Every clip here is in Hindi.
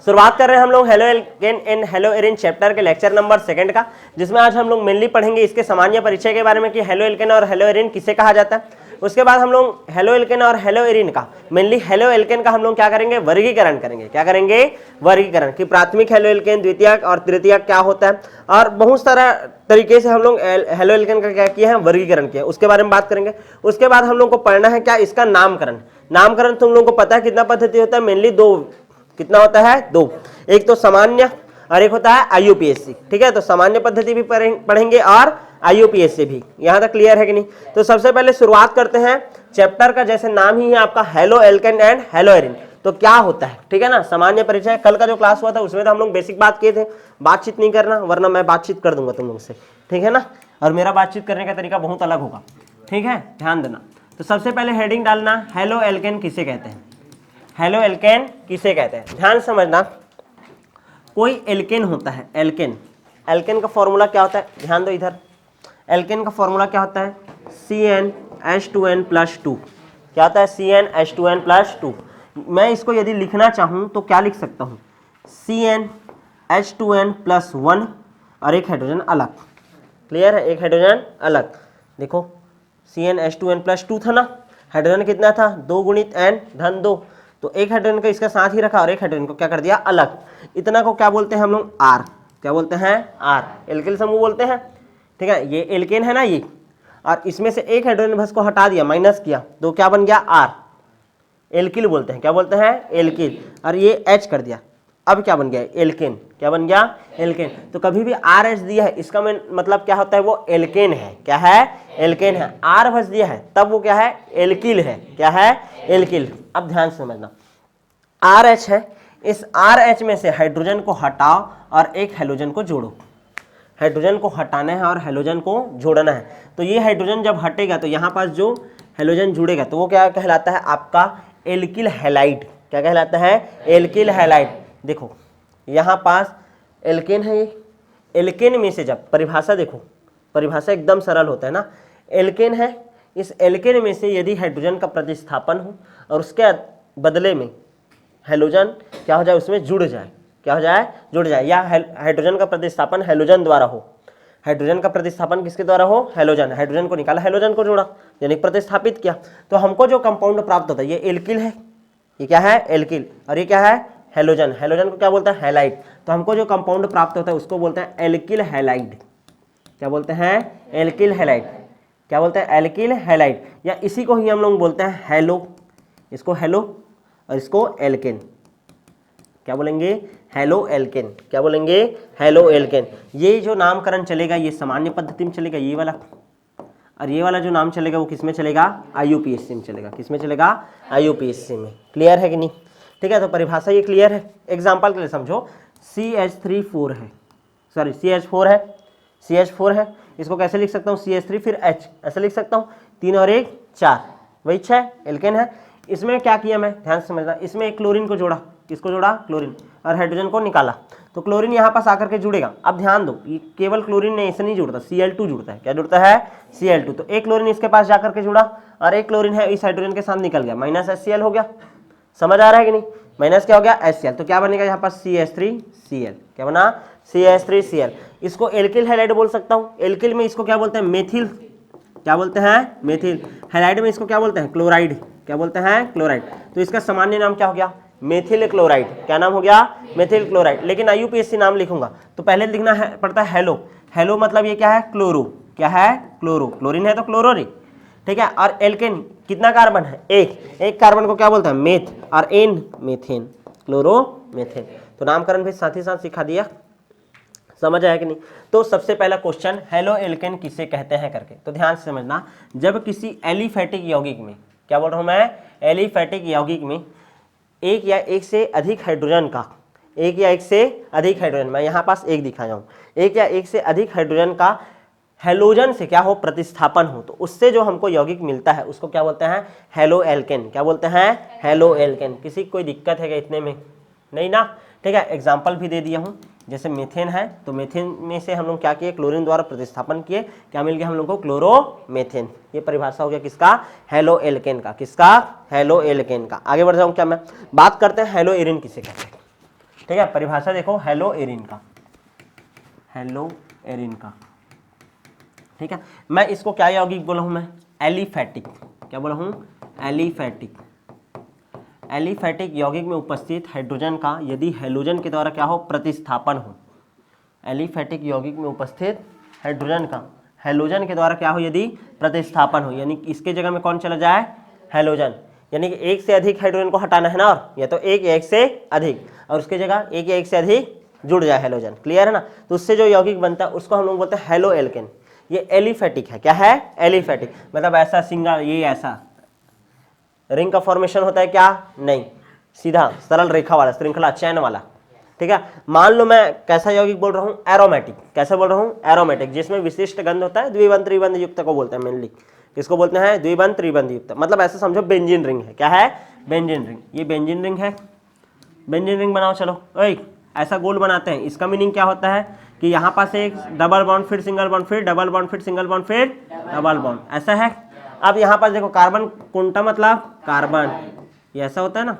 शुरुआत कर रहे हैं हम लोग halo alkane and hello Erin chapter के लेक्चर नंबर 2 का, जिसमें आज हम लोग मेनली पढ़ेंगे इसके सामान्य परिचय के बारे में कि हेलो एल्केन और हेलो एरिन किसे कहा जाता है। उसके बाद हम लोग हेलो एल्केन और हेलो एरिन का, मेनली हेलो एल्केन का हम लोग क्या करेंगे, वर्गीकरण करेंगे। क्या करेंगे, वर्गीकरण, कि प्राथमिक हेलो एल्केन, द्वितीयक और तृतीयक क्या होता है, और बहुत सारा तरीके से हम लोग हेलो एल्केन का क्या किया है, वर्गीकरण किया, उसके बारे में बात करेंगे। उसके बाद हम लोग को पढ़ना है क्या, इसका नामकरण। नामकरण तुम लोगों को पता है कितना पद्धति होता है, मेनली 2, कितना होता है, 2। एक तो सामान्य और एक होता है आईयूपीएससी। ठीक है, तो सामान्य पद्धति भी पढ़ेंगे और आईयूपीएससी भी। यहां तक क्लियर है कि नहीं। तो सबसे पहले शुरुआत करते हैं चैप्टर का, जैसे नाम ही है आपका halo alkane and hello Erin, तो क्या होता है, ठीक है ना, सामान्य परिचय। कल का जो क्लास हुआ था उसमें तो हम लोग बेसिक बात किए थे, बातचीत नहीं करना वरना मैं बातचीत कर दूंगा तुम लोग से, ठीक है ना, और मेरा बातचीत करने का तरीका बहुत अलग होगा, ठीक है, ध्यान देना। तो सबसे पहले हेडिंग डालना, हेलो एल्केन किसे कहते हैं, हेलो एल्केन किसे कहते हैं। ध्यान समझना, कोई एल्केन होता है, एल्केन, एल्केन का फॉर्मूला क्या होता है, ध्यान दो इधर। एल्केन का फॉर्मूला क्या होता है, CnH2n+2। क्या होता है, CnH2n+2। मैं इसको यदि लिखना चाहूं तो क्या लिख सकता हूं, CnH2n+1 और एक हाइड्रोजन अलग। क्लियर है, एक हाइड्रोजन अलग। देखो CnH2n+2 था ना, हाइड्रोजन कितना था, 2 × n धन 2, तो एक हाइड्रोजन को इसका साथ ही रखा और एक हाइड्रोजन को क्या कर दिया, अलग। इतना को क्या बोलते हैं हम लोग, R। क्या बोलते हैं, R, एल्किल समूह बोलते हैं। ठीक है, ये एल्केन है ना ये, और इसमें से एक हाइड्रोजन बस को हटा दिया, माइनस किया, तो क्या बन गया, R, एल्किल बोलते हैं। क्या बोलते हैं, एल्किल, और ये H कर दिया, अब क्या बन गया, एल्केन। क्या बन गया, एल्केन। तो कभी भी RH दिया है इसका मतलब क्या होता है, वो एल्केन है। क्या है, एल्केन है। R बस दिया है तब वो क्या है, एल्किल है। क्या है, एल्किल। अब ध्यान से समझना, RH है, इस RH में से हाइड्रोजन को हटाओ और एक हैलोजन को जोड़ो। हाइड्रोजन को हटाना है और हैलोजन को जोड़ना है। तो ये हाइड्रोजन जब हटेगा तो यहाँ पास जो हैलोजन जुड़ेगा तो वो क्या कहलाता है, आपका एल्किल हैलाइड। क्या कहलाता है, एल्किल हैलाइड। देखो यहाँ पास एल्केन है, ये एल्केन में से जब परिभाषा देखो, परिभाषा एकदम सरल होता है ना, एल्केन है, इस एल्केन में से यदि हाइड्रोजन का प्रतिस्थापन हो और उसके बदले में हैलोजन क्या हो जाए, उसमें जुड़ जाए, क्या हो जाए, जुड़ जाए, या हाइड्रोजन का प्रतिस्थापन हैलोजन द्वारा हो। हाइड्रोजन का प्रतिस्थापन किसके द्वारा हो, हैलोजन। हाइड्रोजन को निकाला, हैलोजन को जोड़ा, यानी प्रतिस्थापित किया, तो हमको जो कंपाउंड प्राप्त होता है ये एल्किल है। ये क्या है, एल्किल, और ये क्या है, हैलोजन। हैलोजन को क्या बोलते हैं, हैलाइड। तो हमको जो कंपाउंड प्राप्त होता है उसको बोलते हैं एल्किल हैलाइड। क्या बोलते हैं, एल्किल हैलाइड। क्या बोलते हैं, एल्किल हैलाइड, या इसी को ही हम लोग बोलते हैं हैलो। इसको हैलो और इसको एल्केन। क्या बोलेंगे, हेलो एल्केन। क्या बोलेंगे, हेलो एल्केन। ये जो नामकरण चलेगा ये सामान्य पद्धति में चलेगा, ये वाला, और ये वाला जो नाम चलेगा वो किस में चलेगा, आईयूपीएससी में चलेगा। किस में चलेगा, आईयूपीएससी में। क्लियर है कि नहीं। ठीक है, तो परिभाषा ये क्लियर है। एग्जाम्पल के लिए समझो, CH3 है, सॉरी CH4 है, CH4 है, इसको कैसे लिख सकता हूँ, CH3 फिर H, ऐसे लिख सकता हूँ, 3 और 1 4, वही 6 एल्केन है। इसमें क्या किया मैं, ध्यान से समझना, इसमें एक क्लोरीन को जोड़ा, किसको जोड़ा, क्लोरीन, और हाइड्रोजन को निकाला, तो क्लोरीन यहाँ पास आकर के जुड़ेगा। अब ध्यान दो, ये केवल क्लोरीन ने ऐसे नहीं जुड़ता, Cl2 जुड़ता है। क्या जुड़ता है, Cl2। तो एक क्लोरीन इसके पास जाकर के जुड़ा और एक क्लोरीन है इस हाइड्रोजन के साथ निकल गया, माइनस HCl हो गया। समझ आ रहा है कि नहीं, माइनस क्या हो गया, HCl। तो क्या बनेगा यहाँ पास, CH3Cl। क्या बना, CH3Cl। इसको एल्किल हैलाइड बोल सकता हूँ। एल्किल में इसको क्या बोलते हैं, मेथिल। क्या बोलते हैं, मेथिल। हैलाइड में इसको क्या बोलते हैं, क्लोराइड। क्या बोलते हैं, क्लोराइड। तो इसका सामान्य नाम क्या हो गया, मेथिल क्लोराइड। क्या नाम हो गया, मेथिल क्लोराइड। लेकिन आईयूपीएससी नाम लिखूंगा तो पहले लिखना है पड़ता है हेलो। हेलो मतलब ये क्या है, क्लोरो। क्या है, क्लोरो। क्लोरीन है तो क्लोरो रे, ठीक है। और एल्केन कितना कार्बन है, एक कार्बन को क्या बोलते हैं, मेथ, और एन मेथेन, क्लोरो मेथेन। तो नामकरण भी साथ ही साथ सिखा दिया। समझ आया कि नहीं। तो सबसे पहला क्वेश्चन, हेलो एल्केन किसे कहते हैं करके, तो ध्यान से समझना, जब किसी एलिफैटिक यौगिक में, क्या बोल रहा हूं मैं, एलिफैटिक यौगिक में एक या एक से अधिक हाइड्रोजन का, एक या एक से अधिक हाइड्रोजन, मैं यहाँ पास एक दिखाया हूँ, एक या एक से अधिक हाइड्रोजन का हैलोजन से क्या हो, प्रतिस्थापन हो, तो उससे जो हमको यौगिक मिलता है उसको क्या बोलते हैं, हेलो एल्केन। क्या बोलते हैं, हेलो एल्केन। किसी कोई दिक्कत है क्या इतने में, नहीं ना, ठीक है। एग्जाम्पल भी दे दिया हूँ, जैसे मीथेन है तो मीथेन में से हम लोग क्या किए, क्लोरीन द्वारा प्रतिस्थापन किए, क्या मिल गया हम लोग को, क्लोरोमीथेन। ये परिभाषा हो गया किसका, हेलो एल्केन का। किसका, हेलो एल्केन का। आगे बढ़ जाऊँ क्या मैं, बात करते हैं हेलो एरिन किसे कहते हैं। ठीक है, परिभाषा देखो हेलो एरिन का, हेलो एरिन का, ठीक है। मैं इसको क्या यौगिक बोला हूं, मैं एलिफैटिक, क्या बोला हूं, एलिफैटिक। एलिफैटिक यौगिक में उपस्थित हाइड्रोजन का यदि हैलोजन के द्वारा क्या हो, प्रतिस्थापन हो। एलिफैटिक यौगिक में उपस्थित हाइड्रोजन का हैलोजन के द्वारा क्या हो, यदि प्रतिस्थापन हो, यानी इसके जगह में कौन चला जाए, हैलोजन, यानी कि एक से अधिक हाइड्रोजन को हटाना है ना, और या तो एक या एक से अधिक, और उसके जगह एक या एक से अधिक जुड़ जाए हैलोजन, क्लियर है ना। तो उससे जो यौगिक बनता है उसको हम लोग बोलते हैं हेलो एल्केन। ये एलिफैटिक है, क्या है, एलिफैटिक, मतलब ऐसा सिंगल, ये ऐसा रिंग का फॉर्मेशन होता है क्या, नहीं, सीधा सरल रेखा वाला, श्रृंखला, चैन वाला, ठीक है। मान लो मैं कैसा यौगिक बोल रहा हूँ, एरोमेटिक, कैसा बोल रहा हूँ, एरोमेटिक, जिसमें विशिष्ट गंध होता है, द्विबंध त्रिबंध युक्त को बोलते हैं मेनली, किसको बोलते हैं, द्विबंध त्रिबंध युक्त, मतलब ऐसा समझो बेंजीन रिंग है, क्या है, बेंजीन रिंग, ये बेंजीन रिंग है, बेंजीन रिंग बनाओ, चलो ओए ऐसा गोल बनाते हैं। इसका मीनिंग क्या होता है कि यहाँ पास एक डबल बॉन्ड, फिर सिंगल बॉन्ड, फिर डबल बॉन्ड, फिर सिंगल बॉन्ड, फिर डबल बॉन्ड, ऐसा है। अब यहाँ पास देखो कार्बन कुंटा, मतलब कार्बन, ये ऐसा होता है ना,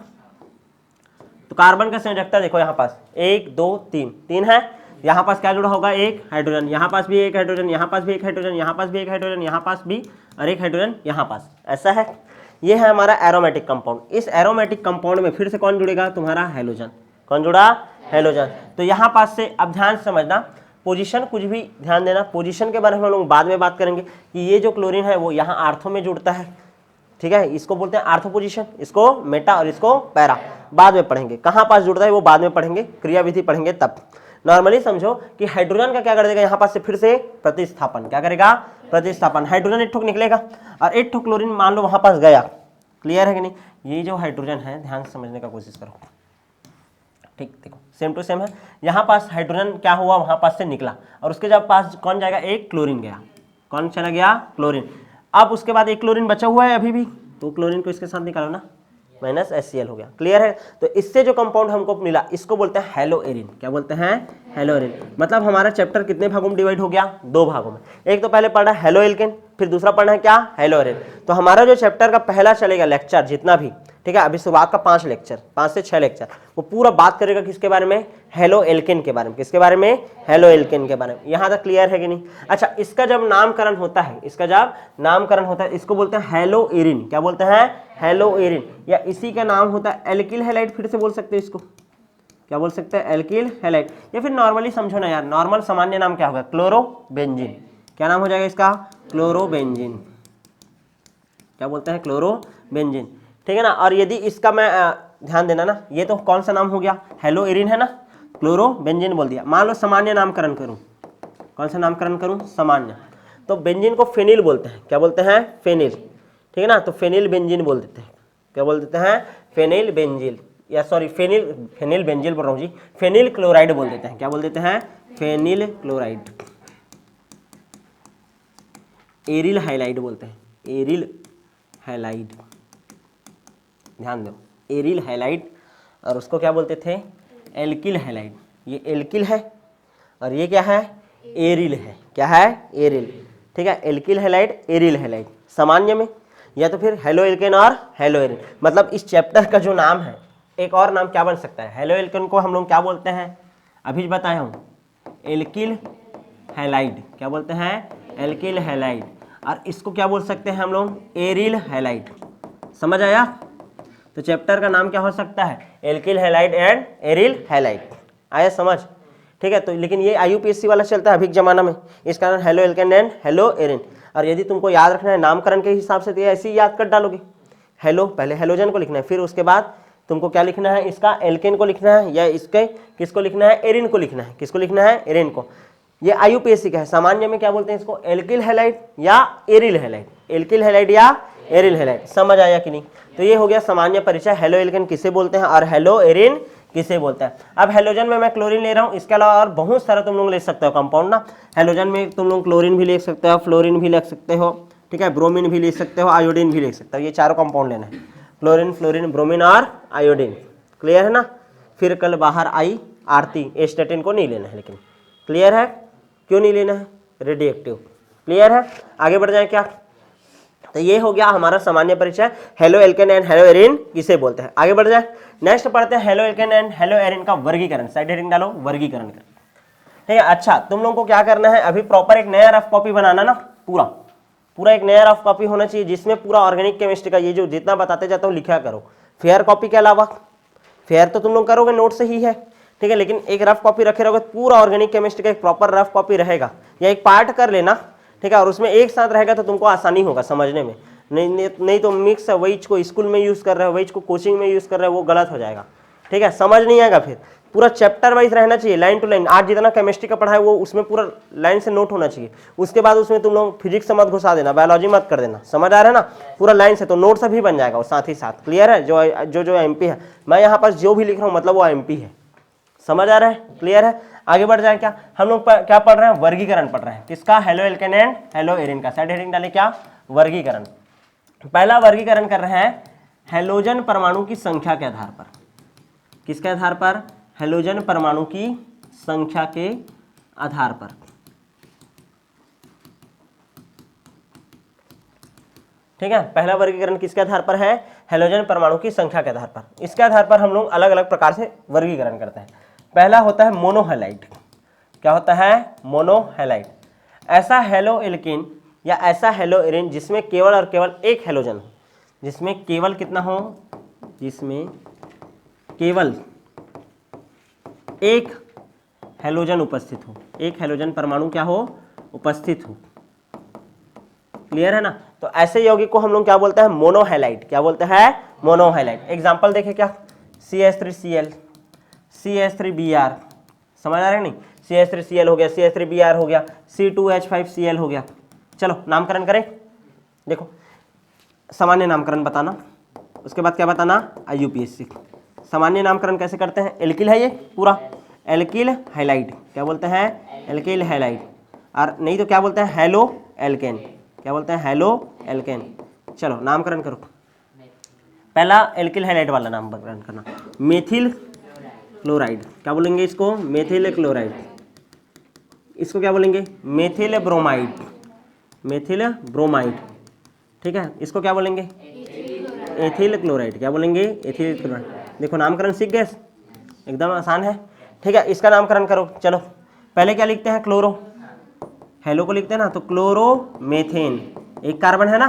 तो कार्बन का संयोजकता देखो, यहाँ पास 1 2 3 3 है, यहाँ पास क्या जुड़ा होगा, एक हाइड्रोजन, यहाँ पास भी एक हाइड्रोजन, यहाँ पास भी एक हाइड्रोजन, यहाँ पास भी एक हाइड्रोजन, यहाँ पास भी और एक हाइड्रोजन यहाँ पास, ऐसा है। ये है हमारा एरोमेटिक कंपाउंड। इस एरोमेटिक कंपाउंड में फिर से कौन जुड़ेगा, तुम्हारा हैलोजन, कौन जुड़ा, हैलोजन। तो यहाँ पास से अब ध्यान से समझना, पोजीशन कुछ भी ध्यान देना, पोजीशन के बारे में हम लोग बाद में बात करेंगे कि ये जो क्लोरीन है वो यहाँ आर्थो में जुड़ता है, ठीक है, इसको बोलते हैं आर्थो पोजीशन, इसको मेटा और इसको पैरा, बाद में पढ़ेंगे। कहाँ पास जुड़ता है वो बाद में पढ़ेंगे, क्रियाविधि पढ़ेंगे तब। नॉर्मली समझो कि हाइड्रोजन का क्या कर देगा, यहाँ पास से फिर से प्रतिस्थापन, क्या करेगा, प्रतिस्थापन, हाइड्रोजन एक ठोक निकलेगा और एक ठोक क्लोरीन मान लो वहां पास गया, क्लियर है कि नहीं। ये जो हाइड्रोजन है, ध्यान से समझने का कोशिश करो, ठीक, देखो सेम टू सेम है, यहाँ पास हाइड्रोजन क्या हुआ, वहां पास से निकला, और उसके जब पास कौन जाएगा, एक क्लोरीन गया, कौन चला गया, क्लोरीन। अब उसके बाद एक क्लोरीन बचा हुआ है अभी भी, तो क्लोरीन को इसके साथ निकालो ना, माइनस HCl हो गया, क्लियर है। तो इससे जो कंपाउंड हमको मिला इसको बोलते हैं हेलो एरिन, क्या बोलते हैं, हेलो एरिन। मतलब हमारा चैप्टर कितने भागों में डिवाइड हो गया, 2 भागों में। एक तो पहले पढ़ा हेलो एल्केन, फिर दूसरा पढ़ना है क्या, हेलो एरिन। तो हमारा जो चैप्टर का पहला चलेगा लेक्चर जितना भी, ठीक है, अभी शुरुआत का 5 लेक्चर, 5 से 6 लेक्चर, वो पूरा बात करेगा किसके बारे में, हेलो एल्केन के बारे में, किसके बारे में, हेलो एल्केन के बारे में। यहाँ तक क्लियर है कि नहीं। अच्छा, इसका जब नामकरण होता है, इसका जब नामकरण होता है इसको बोलते हैं हेलो एरिन, क्या बोलते हैं, हेलो एरिन, या इसी का नाम होता है एल्किल हैलाइड, फिर से बोल सकते हो इसको, क्या बोल सकते हैं, एल्किल हैलाइड, या फिर नॉर्मली समझो ना यार, नॉर्मल सामान्य नाम क्या होगा, क्लोरोबेंजीन, क्या नाम हो जाएगा इसका, क्लोरोबेंजीन, क्या बोलते हैं, क्लोरोबेंजीन, ठीक है ना। और यदि इसका मैं ध्यान देना ना, ये तो कौन सा नाम हो गया, हेलो एरिन है ना, क्लोरोबेंजीन बोल दिया। मान लो सामान्य नामकरण करूं, कौन सा नामकरण करूं, सामान्य, तो बेंजीन को फेनिल बोलते हैं, क्या बोलते हैं, फेनिल, ठीक है ना। तो फेनिल बेंजीन बोल देते हैं, क्या बोल देते हैं, फेनिल बेंजील, या सॉरी फेनिल बेंजील बोल रहा हूँ जी, फेनिल क्लोराइड बोल देते हैं, क्या बोल देते हैं, फेनिल क्लोराइड, एरिल हाइलाइड बोलते हैं, एरिल हाइलाइड, ध्यान दो, एरिल हाइलाइड, और उसको क्या बोलते थे, एल्किल हाइलाइड। ये एल्किल है और ये क्या है, एरिल है, क्या है, एरिल, ठीक है। एल्किल हाइलाइड, एरिल हाइलाइड सामान्य में, या तो फिर हेलो एल्केन और हेलो एरिन। मतलब इस चैप्टर का जो नाम है, एक और नाम क्या बन सकता है, हेलो एल्केन को हम लोग क्या बोलते हैं, अभी बताया हूँ, एल्किल हाइलाइड, क्या बोलते हैं, एल्किल हाइलाइड, और इसको क्या बोल सकते हैं हम लोग, एरिल हाइलाइड। समझ आया। तो चैप्टर का नाम क्या हो सकता है, alkyl halide and aryl halide, आया समझ, ठीक है। तो लेकिन ये IUPAC वाला चलता है अभी के जमाना में, इस कारण halo alkane and hello Erin. और यदि तुमको याद रखना है नामकरण के हिसाब से, तो ऐसे ही याद कर डालोगे, हेलो पहले हेलोजन को लिखना है, फिर उसके बाद तुमको क्या लिखना है, इसका एल्केन को लिखना है, या इसके किसको लिखना है, एरिन को लिखना है, किसको लिखना है, एरिन को। ये IUPAC का है। सामान्य में क्या बोलते हैं इसको, एल्किल हैलाइड या एरिल हैलाइड, एल्किल हैलाइड या एरिल हैलाइड। समझ आया कि नहीं। तो ये हो गया सामान्य परिचय, हेलो एल्केन किसे बोलते हैं और हेलो एरिन किसे बोलता है। अब हेलोजन में मैं क्लोरीन ले रहा हूँ, इसके अलावा और बहुत सारा तुम लोग ले सकते हो कंपाउंड ना। हेलोजन में तुम लोग क्लोरीन भी ले सकते हो, फ्लोरीन भी ले सकते हो, ठीक है, ब्रोमीन भी ले सकते हो, आयोडीन भी ले सकते हो। ये चारों कंपाउंड लेना है, क्लोरीन, फ्लोरीन, ब्रोमीन और आयोडीन, क्लियर है ना। फिर कल बाहर आई आरती, एस्टेटिन को नहीं लेना है, लेकिन क्लियर है, क्यों नहीं लेना है, रेडिएक्टिव, क्लियर है। आगे बढ़ जाए क्या, तो ये हो गया हमारा सामान्य परिचय halo alkane and hello Erin किसे बोलते हैं। आगे बढ़ जाए, नेक्स्ट पढ़ते हैं halo alkane and hello Erin का वर्गीकरण। साइड हेडिंग डालो, वर्गीकरण कर। ठीक है, अच्छा तुम लोगों को क्या करना है, अभी प्रॉपर एक नया रफ कॉपी बनाना ना, पूरा एक नया रफ कॉपी होना चाहिए जिसमें पूरा ऑर्गेनिक केमिस्ट्री का ये जो जितना बताते जाता हूँ लिखा करो। फेयर कॉपी के अलावा, फेयर तो तुम लोग करोगे नोट से ही है, ठीक है, लेकिन एक रफ कॉपी रखे रहोगे, पूरा ऑर्गेनिक केमिस्ट्री का एक प्रॉपर रफ कॉपी रहेगा, या एक पार्ट कर लेना, ठीक है, और उसमें एक साथ रहेगा तो तुमको आसानी होगा समझने में। नहीं तो मिक्स है, वही को स्कूल में यूज कर रहे हो, वही को कोचिंग में यूज कर रहे हो, वो गलत हो जाएगा, ठीक है, समझ नहीं आएगा। फिर पूरा चैप्टर वाइज रहना चाहिए, लाइन टू लाइन। आज जितना केमिस्ट्री का पढ़ा है वो उसमें पूरा लाइन से नोट होना चाहिए। उसके बाद उसमें तुम लोग फिजिक्स से मत घुसा देना, बायोलॉजी मत कर देना, समझ आ रहा है ना, पूरा लाइन से, तो नोट से भी बन जाएगा और साथ ही साथ क्लियर है। जो एमपी है, मैं यहाँ पर जो भी लिख रहा हूँ मतलब वो एमपी है, समझ आ रहा है, क्लियर है। आगे बढ़ जाए, क्या हम लोग क्या पढ़ रहे हैं, वर्गीकरण पढ़ रहे हैं, किसका, halo alkane and hello Erin का। साइड हेडिंग डाले क्या, वर्गीकरण। पहला वर्गीकरण कर रहे हैं हेलोजन परमाणु की संख्या के आधार पर। किसके आधार पर, हेलोजन परमाणु की संख्या के आधार पर। ठीक है, पहला वर्गीकरण किसके आधार पर है, हेलोजन परमाणु की संख्या के आधार पर। इसके आधार पर हम लोग अलग अलग प्रकार से वर्गीकरण करते हैं। पहला होता है मोनोहैलाइड। क्या होता है, मोनोहैलाइड। ऐसा हेलो एल्केन या ऐसा हेलो एरिन जिसमें केवल और केवल एक हेलोजन हो, जिसमें केवल कितना हो, जिसमें केवल एक हेलोजन उपस्थित हो, एक हेलोजन परमाणु क्या हो, उपस्थित हो। क्लियर है ना। तो ऐसे यौगिक को हम लोग क्या बोलते हैं, मोनोहैलाइड। क्या बोलते हैं, मोनोहैलाइड। एग्जांपल देखें क्या, CH3Cl, CH3Br, समझ आ रहा है नहीं, CH3Cl हो गया, CH3Br हो गया, C2H5Cl हो गया। चलो नामकरण करें। देखो सामान्य नामकरण बताना, उसके बाद क्या बताना, IUPAC। सामान्य नामकरण कैसे करते हैं, एल्किल है ये पूरा, एल्किल हैलाइड। क्या बोलते हैं, एल्किल हैलाइड। और नहीं तो क्या बोलते हैं, हेलो एल्केन। क्या बोलते हैं, हेलो एल्केन। चलो नामकरण करो। पहला एल्किल हैलाइड वाला नामकरण करना, मेथिल क्लोराइड। क्या बोलेंगे इसको, मेथिल क्लोराइड। इसको क्या बोलेंगे, मेथिल ब्रोमाइड, मेथिल ब्रोमाइड। ठीक है, इसको क्या बोलेंगे, एथिल क्लोराइड। क्या बोलेंगे, एथिल क्लोराइड। देखो नामकरण सीख गए, एकदम आसान है। ठीक है, इसका नामकरण करो। चलो पहले क्या लिखते हैं, क्लोरो, हेलो को लिखते हैं ना, तो क्लोरोमेथेन, एक कार्बन है ना,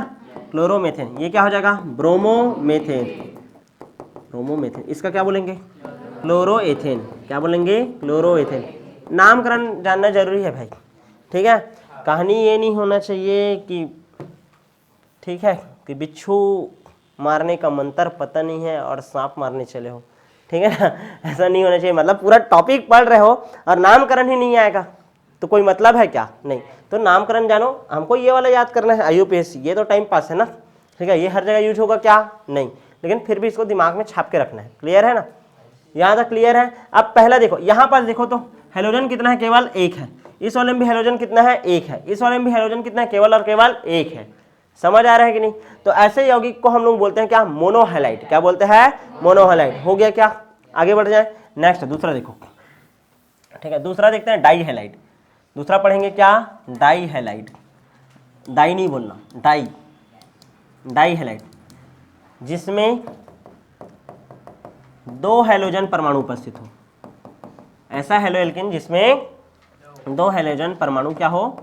क्लोरोमेथेन। ये क्या हो जाएगा, ब्रोमोमेथेन, ब्रोमोमेथेन। इसका क्या बोलेंगे, क्लोरोएथेन। क्या बोलेंगे, क्लोरोएथेन। नामकरण जानना जरूरी है भाई, ठीक है। कहानी ये नहीं होना चाहिए कि, ठीक है, कि बिच्छू मारने का मंत्र पता नहीं है और सांप मारने चले हो, ठीक है ना, ऐसा नहीं होना चाहिए। मतलब पूरा टॉपिक पढ़ रहे हो और नामकरण ही नहीं आएगा तो कोई मतलब है क्या, नहीं। तो नामकरण जानो, हमको ये वाला याद करना है IUPAC, ये तो टाइम पास है ना, ठीक है, ये हर जगह यूज होगा क्या, नहीं, लेकिन फिर भी इसको दिमाग में छाप के रखना है। क्लियर है ना, यहाँ तक क्लियर है। अब पहला देखो, यहाँ पर देखो तो हेलोजन कितना है, केवल एक है। इस वाले में भी हेलोजन कितना है, एक है। इस वाले में भी हेलोजन कितना है, केवल और केवल एक है। समझ आ रहा है कि नहीं। तो ऐसे यौगिक को हम लोग बोलते हैं क्या, मोनोहैलाइड। क्या बोलते हैं, मोनोहैलाइड। हो गया क्या, आगे बढ़ जाए। नेक्स्ट दूसरा देखो, ठीक है, दूसरा देखते हैं डाईहैलाइड। दूसरा पढ़ेंगे क्या, डाईहैलाइड। डाई नहीं बोलना, डाई, डाईहैलाइड, जिसमें दो हेलोजन परमाणु उपस्थित हो। ऐसा हेलो एल्केन जिसमें दो हेलोजन परमाणु क्या हो,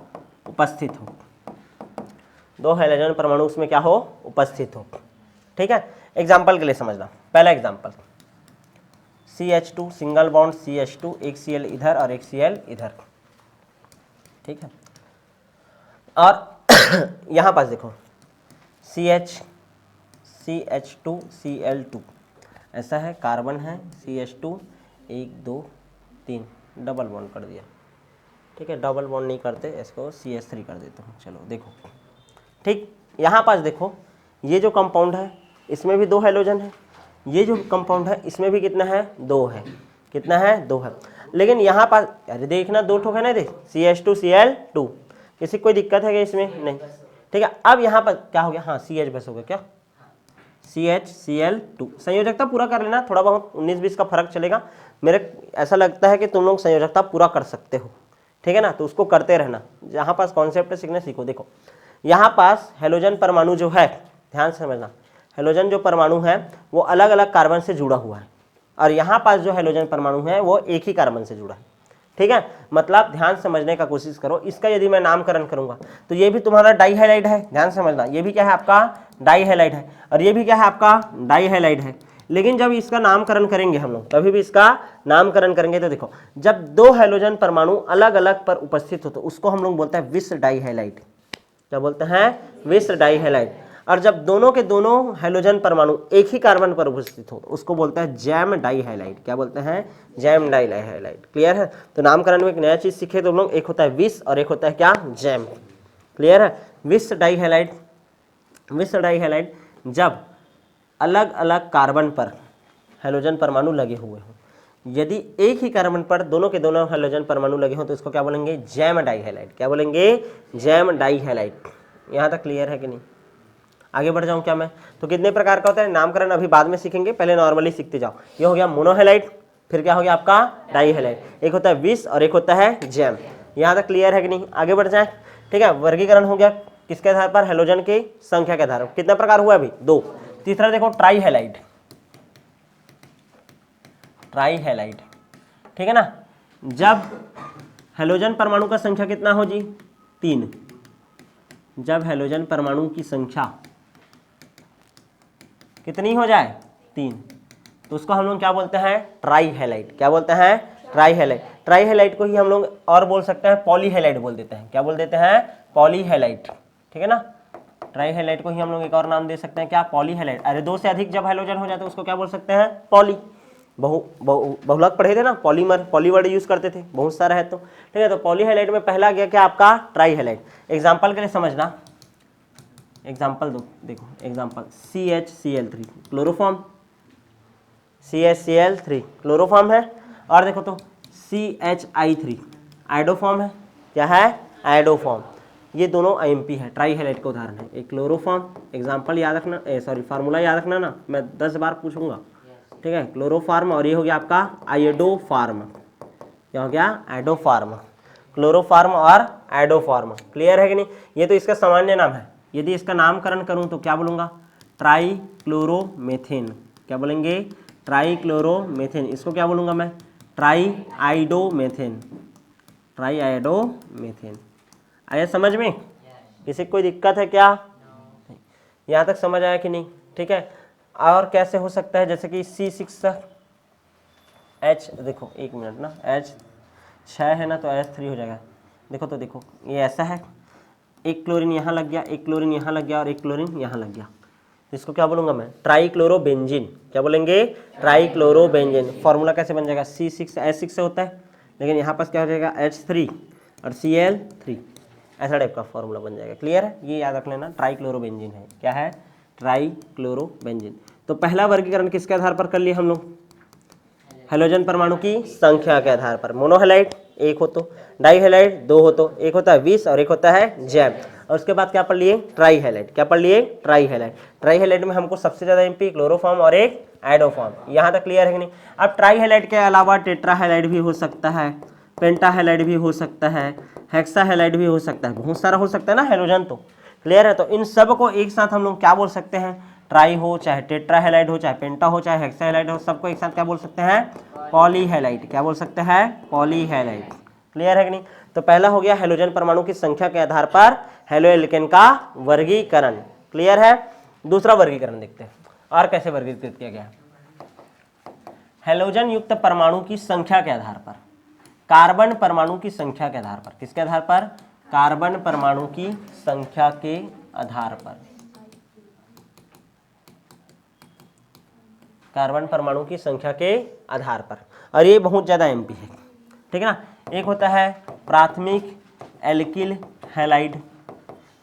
उपस्थित हो। दो हेलोजन परमाणु उसमें क्या हो, उपस्थित हो। ठीक है, एग्जाम्पल के लिए समझना। पहला example, CH2 single bond CH2, एक Cl इधर और एक Cl इधर, ठीक है। और यहाँ पास देखो CH2 Cl2, ऐसा है, कार्बन है, CH2 1 2 3, डबल बॉन्ड कर दिया, ठीक है। डबल बॉन्ड नहीं करते, इसको CH3 कर देता हूँ। चलो देखो, ठीक, यहाँ पास देखो, ये जो कंपाउंड है इसमें भी दो हेलोजन है, ये जो कंपाउंड है इसमें भी कितना है, दो है। कितना है, दो है। लेकिन यहाँ पास, अरे देखना, दो ठोक है ना, देख CH2 Cl2, किसी कोई दिक्कत है क्या इसमें, नहीं, ठीक है। अब यहाँ पर क्या हो गया, हाँ CH बस हो गया, क्या CH Cl2। संयोजकता पूरा कर लेना, थोड़ा बहुत 19-20 का फर्क चलेगा। मेरे ऐसा लगता है कि तुम लोग संयोजकता पूरा कर सकते हो, ठीक है ना, तो उसको करते रहना। जहाँ पास कॉन्सेप्ट सीखना सीखो। देखो यहाँ पास हेलोजन परमाणु जो है, ध्यान से समझना, हेलोजन जो परमाणु है वो अलग अलग कार्बन से जुड़ा हुआ है, और यहाँ पास जो हेलोजन परमाणु है वो एक ही कार्बन से जुड़ा है। ठीक है, मतलब ध्यान समझने का कोशिश करो। इसका यदि मैं नामकरण करूंगा तो ये भी तुम्हारा डाई हैलाइड है, ध्यान समझना, ये भी क्या है आपका डाई हैलाइड है, और ये भी क्या है आपका डाई हैलाइड है। लेकिन जब इसका नामकरण करेंगे हम लोग, कभी भी इसका नामकरण करेंगे तो देखो, जब दो हेलोजन परमाणु अलग अलग पर उपस्थित हो तो उसको हम लोग बोलते हैं विस डाई हैलाइड। क्या बोलते हैं? विस डाई हैलाइड। और जब दोनों के दोनों हेलोजन परमाणु एक ही कार्बन पर उपस्थित हो तो उसको बोलते हैं जैम डाई हैलाइड। क्या बोलते हैं? Jam di halide. क्लियर है? तो नामकरण में एक नया चीज सीखे तो हम लोग, एक होता है विस और एक होता है क्या? जैम। क्लियर है? विस डाई हैलाइड, विस डाई हैलाइड जब अलग अलग कार्बन पर हेलोजन परमाणु लगे हुए हों, यदि एक ही कार्बन पर दोनों के दोनों हेलोजन परमाणु लगे हों तो इसको क्या बोलेंगे? Gem di halide. क्या बोलेंगे? Gem di halide. यहाँ तक क्लियर है कि नहीं? आगे बढ़ जाऊं क्या मैं? तो कितने प्रकार का होता है नामकरण अभी बाद में सीखेंगे, पहले नॉर्मली सीखते जाओ। ये हो गया मोनोहेलाइड, फिर क्या हो गया आपका? डाईहेलाइड। एक होता है विस और एक होता है जैम। यहाँ तक क्लियर है कि नहीं? आगे बढ़ जाए। ठीक है, वर्गीकरण हो गया किसके आधार पर? हेलोजन की संख्या के आधार पर। कितना प्रकार हुआ अभी? 2। तीसरा देखो ट्राईहेलाइड, ट्राईहेलाइड। ठीक है ना, जब हेलोजन परमाणु का संख्या कितना हो जी? 3। जब हेलोजन परमाणु की संख्या कितनी हो जाए? 3, तो उसको हम लोग क्या बोलते हैं? ट्राईहेलाइड। क्या बोलते हैं? ट्राईहेलाइड। ट्राईहेलाइड को ही हम लोग और बोल सकते हैं पॉलीहेलाइड बोल देते हैं। क्या बोल देते हैं? पॉलीहेलाइड। ठीक है ना, ट्राईहेलाइड को ही हम लोग एक और नाम दे सकते हैं, क्या? पॉलीहेलाइड। अरे 2 से अधिक जब हेलोजन हो जाते हैं उसको क्या बोल सकते हैं? पॉली। बहुलक पढ़े थे ना, पॉलीमर, पॉली वर्ड यूज करते थे, बहुत सारा है। तो ठीक है, तो पॉलीहेलाइड में पहला गया क्या आपका? ट्राईहेलाइड। एग्जाम्पल के लिए समझना, एग्जाम्पल दो, देखो example CHCl3 chloroform, CHCl3 chloroform है। और देखो तो CHI3 आइडोफॉर्म है। क्या है? आइडोफॉर्म। ये दोनों IMP है, ट्राईहेलाइड का उदाहरण है। एक क्लोरोफॉर्म, एग्जाम्पल याद रखना, सॉरी फार्मूला याद रखना ना, मैं 10 बार पूछूंगा। ठीक है, क्लोरोफार्म, और ये हो गया आपका आइडोफार्म। क्या हो गया? आइडोफार्म। क्लोरोफार्म और आइडोफार्म। क्लियर है कि नहीं? ये तो इसका सामान्य नाम है। यदि इसका नामकरण करूं तो क्या बोलूंगा? ट्राईक्लोरोमेथेन। क्या बोलेंगे? ट्राईक्लोरोमेथेन। इसको क्या बोलूंगा मैं? ट्राईआइडोमेथेन। ट्राईआइडोमेथेन। आया समझ में? किसी को कोई दिक्कत है क्या? यहाँ तक समझ आया कि नहीं? ठीक है, और कैसे हो सकता है? जैसे कि C6H, देखो एक मिनट ना, H6 है ना तो H3 हो जाएगा। देखो तो देखो, ये ऐसा है, एक क्लोरीन यहाँ लग गया, एक क्लोरीन यहाँ लग गया और एक क्लोरीन यहाँ लग गया, इसको क्या बोलूँगा मैं? ट्राईक्लोरोबेंजीन। क्या बोलेंगे? ट्राईक्लोरोबेंजीन। फॉर्मूला कैसे बन जाएगा? C6H6 से होता है, लेकिन यहाँ पास क्या हो जाएगा? H3 और Cl3, ऐसा टाइप का फॉर्मूला बन जाएगा। क्लियर है? ये याद रख लेना, ट्राईक्लोरोबेंजीन है। क्या है? ट्राईक्लोरोबेंजीन। तो पहला वर्गीकरण किसके आधार पर कर लिए हम लोग? हेलोजन परमाणु की संख्या के आधार पर। मोनोहेलाइड एक हो तो, डाईहेलाइड 2 हो तो, एक होता है विस और एक होता है जैम। और उसके बाद क्या पढ़ लिए? ट्राईहेलाइड। क्या पढ़ लिए? ट्राईहेलाइड। ट्राईहेलाइड में हमको सबसे ज्यादा MP क्लोरोफॉर्म और एक आइडोफॉर्म। यहाँ तक क्लियर है कि नहीं? अब ट्राईहेलाइड के अलावा टेट्राहेलाइड भी हो सकता है, पेंटाहेलाइड भी हो सकता है, हेक्साहेलाइड भी हो सकता है, बहुत सारा हो सकता है ना हेलोजन। तो क्लियर है? तो इन सब को एक साथ हम लोग क्या बोल सकते हैं? ट्राई हो, चाहे टेट्राहेलाइड हो, चाहे पेंटा हो, चाहे हेक्साहेलाइड हो, सबको एक साथ क्या बोल सकते हैं? पॉलीहेलाइड। क्या बोल सकते हैं? पॉलीहेलाइड। क्लियर है कि नहीं? तो पहला हो गया हेलोजन परमाणु की संख्या के आधार पर हेलोएल्केन का वर्गीकरण। क्लियर है? दूसरा वर्गीकरण देखते हैं और कैसे वर्गीकृत किया गया। हेलोजन युक्त परमाणु की संख्या के आधार पर, कार्बन परमाणु की संख्या के आधार पर। किसके आधार पर? कार्बन परमाणु की संख्या के आधार पर। कार्बन परमाणु की संख्या के आधार पर, और ये बहुत ज्यादा MP है। ठीक है ना? एक होता है प्राथमिक alkyl halide,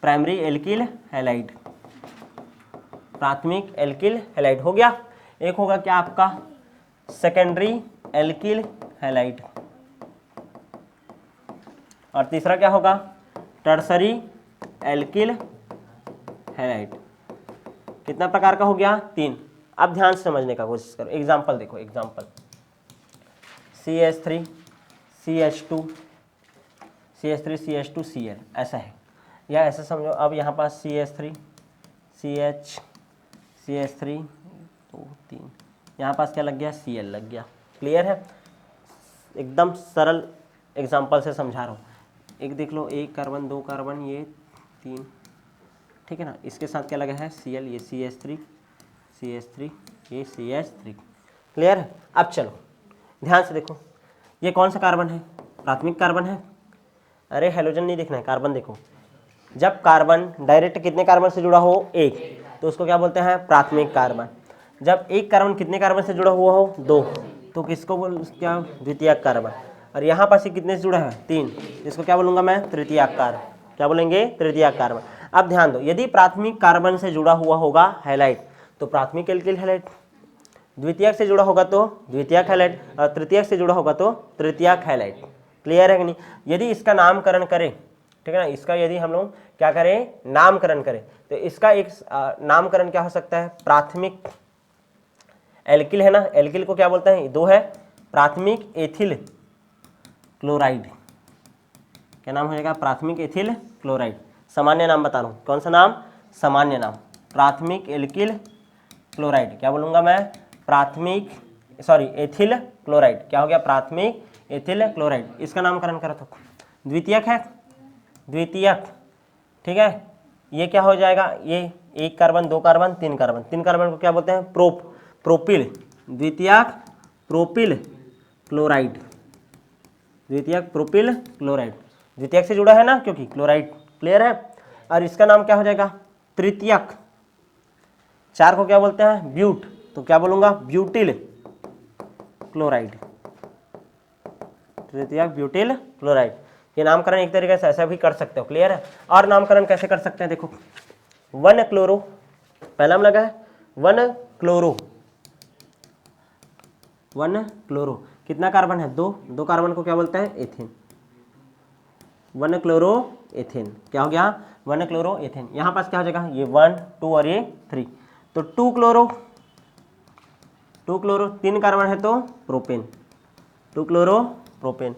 primary alkyl halide, प्राथमिक एल्किल हैलाइड हो गया। एक होगा क्या आपका? सेकेंडरी एल्किल हैलाइड, और तीसरा क्या होगा? Tertiary alkyl halide. कितना प्रकार का हो गया? 3। अब ध्यान से समझने का कोशिश करो। एग्जाम्पल देखो, example CH3 CH2 CH3 CH2 Cl, ऐसा है। या ऐसे समझो, अब यहाँ पास CH3 CH3 2 3, यहाँ पास क्या लग गया, Cl लग गया। क्लियर है, एकदम सरल एग्जांपल से समझा रहा हूँ। एक देख लो, 1 कार्बन 2 कार्बन ये 3, ठीक है ना, इसके साथ क्या लगा है Cl, ये CH3 ये CH3। क्लियर है। अब चलो ध्यान से देखो, ये कौन सा कार्बन है, प्राथमिक कार्बन है। अरे हेलोजन नहीं देखना है, कार्बन देखो। जब कार्बन डायरेक्ट कितने कार्बन से जुड़ा हो, एक, तो उसको क्या बोलते हैं, प्राथमिक कार्बन। जब एक कार्बन कितने कार्बन से जुड़ा हुआ हो, 2, तो किसको बोल, क्या, द्वितीयक कार्बन। और यहाँ पास ये कितने से जुड़ा है, 3, इसको क्या बोलूँगा मैं, तृतीयक कार्बन। क्या बोलेंगे, तृतीयक कार्बन। अब ध्यान दो, यदि प्राथमिक कार्बन से जुड़ा हुआ होगा हैलाइड तो प्राथमिक एल्किल हैलाइड, द्वितीयक से जुड़ा होगा तो द्वितीयक हैलाइड, और तृतीयक से जुड़ा होगा तो तृतीयक हैलाइड। क्लियर है कि नहीं। यदि इसका नामकरण करें, ठीक है ना, इसका यदि हम लोग क्या करें, नामकरण करें, तो इसका एक नामकरण क्या हो सकता है, प्राथमिक एल्किल है ना, एल्किल को क्या बोलते हैं, 2 है, प्राथमिक एथिल क्लोराइड। क्या नाम हो जाएगा, प्राथमिक एथिल क्लोराइड। सामान्य नाम बता रहा हूँ, कौन सा नाम, सामान्य नाम, प्राथमिक एल्किल क्लोराइड। क्या बोलूँगा मैं, प्राथमिक, सॉरी, एथिल क्लोराइड। क्या हो गया, प्राथमिक एथिल क्लोराइड। इसका नामकरण करो तो द्वितीयक है, द्वितीयक, ठीक है। ये क्या हो जाएगा, ये 1 कार्बन 2 कार्बन 3 कार्बन, 3 कार्बन को क्या बोलते हैं, प्रोपिल, द्वितीयक प्रोपिल क्लोराइड, द्वितीयक प्रोपिल क्लोराइड। द्वितीयक से जुड़ा है ना, क्योंकि क्लोराइड। क्लियर है। और इसका नाम क्या हो जाएगा, तृतीयक। 4 को क्या बोलते हैं, ब्यूट, तो क्या बोलूँगा, ब्यूटिल क्लोराइड, तृतीयक ब्यूटिल क्लोराइड। ये नामकरण एक तरीके से ऐसा भी कर सकते हो। क्लियर है। और नामकरण कैसे कर सकते हैं, देखो, 1 क्लोरो, पहला में लगा है 1 क्लोरो, 1 क्लोरो, कितना कार्बन है, 2 कार्बन को क्या बोलते हैं, एथेन, 1 क्लोरो एथेन। क्या हो गया, 1 क्लोरो एथेन। यहाँ पास क्या हो जाएगा, ये 1 2 और ये 3, तो 2 क्लोरो, 3 कार्बन है तो प्रोपेन, 2 क्लोरो प्रोपेन।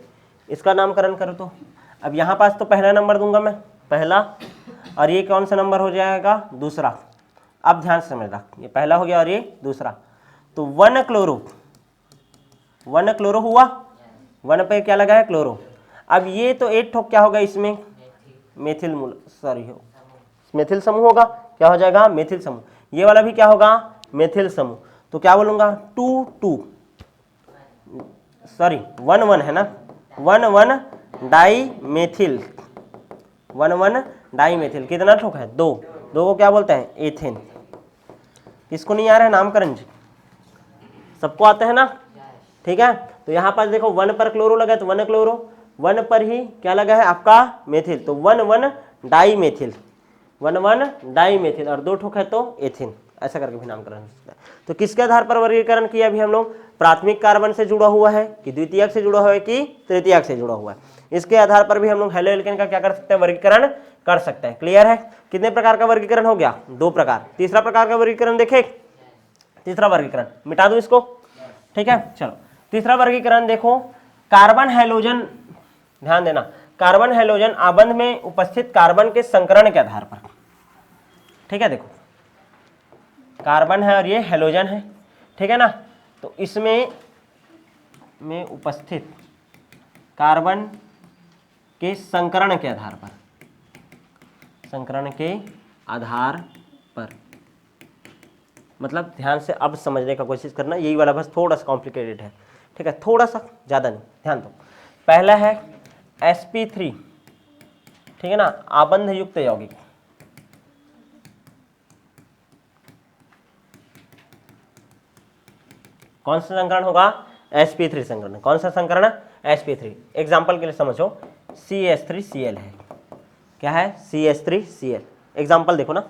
इसका नामकरण करो तो अब यहाँ पास तो पहला नंबर दूंगा मैं, पहला, और ये कौन सा नंबर हो जाएगा, दूसरा। अब ध्यान से समझना, ये पहला हो गया और ये दूसरा, तो 1 क्लोरो, 1 क्लोरो हुआ, 1 पे क्या लगा है, क्लोरो। अब ये तो 8 ठोक क्या होगा इसमें, मेथिल मेथिल समूह होगा। क्या हो जाएगा, मेथिल समूह। ये वाला भी क्या होगा, मेथिल समूह। तो क्या बोलूँगा, 2 2, सॉरी 1 1 है ना, 1 1 डाई मेथिल, 1 1 डाई मेथिल। कितना ठोक है, 2 को क्या बोलते हैं, एथेन। किसको नहीं आ रहा है नामकरण जी, सबको आता है ना, ठीक है। तो यहाँ पास देखो 1 पर क्लोरो लगा है तो 1 क्लोरो, 1 पर ही क्या लगा है आपका, मेथिल, तो 1 1 डाई मेथिल, 1 1 डाई मेथिल, और 2 ठोक है तो एथिन। ऐसा करके भी नामकरण हो सकता है। तो किसके आधार पर वर्गीकरण किया अभी हम लोग, प्राथमिक कार्बन से जुड़ा हुआ है कि द्वितीयक से जुड़ा हुआ है कि तृतीयक से जुड़ा हुआ है, इसके आधार पर भी हम लोग हेलो एल्केन का क्या कर सकते हैं, वर्गीकरण कर सकते हैं। क्लियर है। कितने प्रकार का वर्गीकरण हो गया, 2 प्रकार। तीसरा प्रकार का वर्गीकरण देखे, तीसरा वर्गीकरण मिटा दूं इसको, ठीक है। चलो तीसरा वर्गीकरण देखो, कार्बन हैलोजन, ध्यान देना, कार्बन हैलोजन आबंध में उपस्थित कार्बन के संकरण के आधार पर, ठीक है। देखो कार्बन है और ये हैलोजन है, ठीक है ना, तो इसमें में उपस्थित कार्बन के संकरण के आधार पर, संकरण के आधार पर, मतलब ध्यान से अब समझने का कोशिश करना, यही वाला बस थोड़ा सा कॉम्प्लिकेटेड है, ठीक है, थोड़ा सा, ज़्यादा नहीं, ध्यान दो। पहला है sp3, ठीक है ना, आबंध युक्त यौगिक, कौन सा संकरण होगा, sp3 संकरण। कौन सा संकरण, sp3। एग्जाम्पल के लिए समझो, CH3Cl है, क्या है, CH3Cl। एग्जाम्पल देखो ना,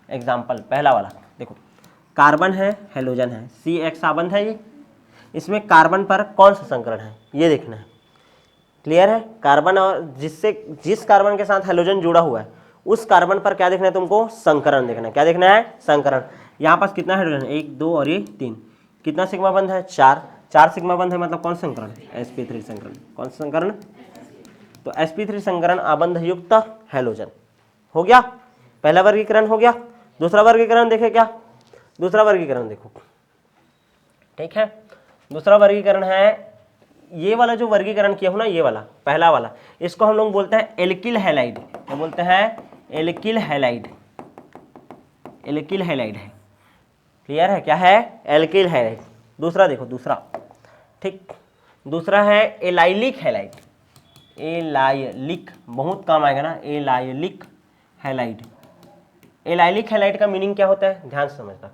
एग्जाम्पल पहला वाला देखो, कार्बन है, हैलोजन है, CX आबंध है ये, इसमें कार्बन पर कौन सा संकरण है ये देखना है। क्लियर है। कार्बन और जिस कार्बन के साथ हैलोजन जुड़ा हुआ है उस कार्बन पर क्या देखना है तुमको, संकरण देखना है। क्या देखना है, संकरण। यहाँ पास कितना हाइड्रोजन, 1 2 और ये 3, कितना सिग्मा बंध है, 4 सिग्मा बंध है, मतलब कौन सा संकरण, sp3 संकरण। कौन सा संकरण, तो sp3 संकरण आबंध युक्त हैलोजन। हो गया, पहला वर्गीकरण हो गया। दूसरा वर्गीकरण देखे क्या, दूसरा वर्गीकरण देखो, ठीक है। दूसरा वर्गीकरण है ये वाला जो वर्गीकरण किया हो ना, ये वाला पहला वाला, इसको हम लोग बोलते हैं एल्किल हैलाइड। क्या बोलते हैं? Alkyl halide. एल्किल हैलाइड है, क्लियर है? क्या है? Alkyl halide. दूसरा देखो, दूसरा, ठीक, दूसरा है एलाइलिक हैलाइड। एलाइलिक बहुत काम आएगा ना, एलाइलिक हैलाइड। एलाइलिक हैलाइड का मीनिंग क्या होता है, ध्यान से समझना,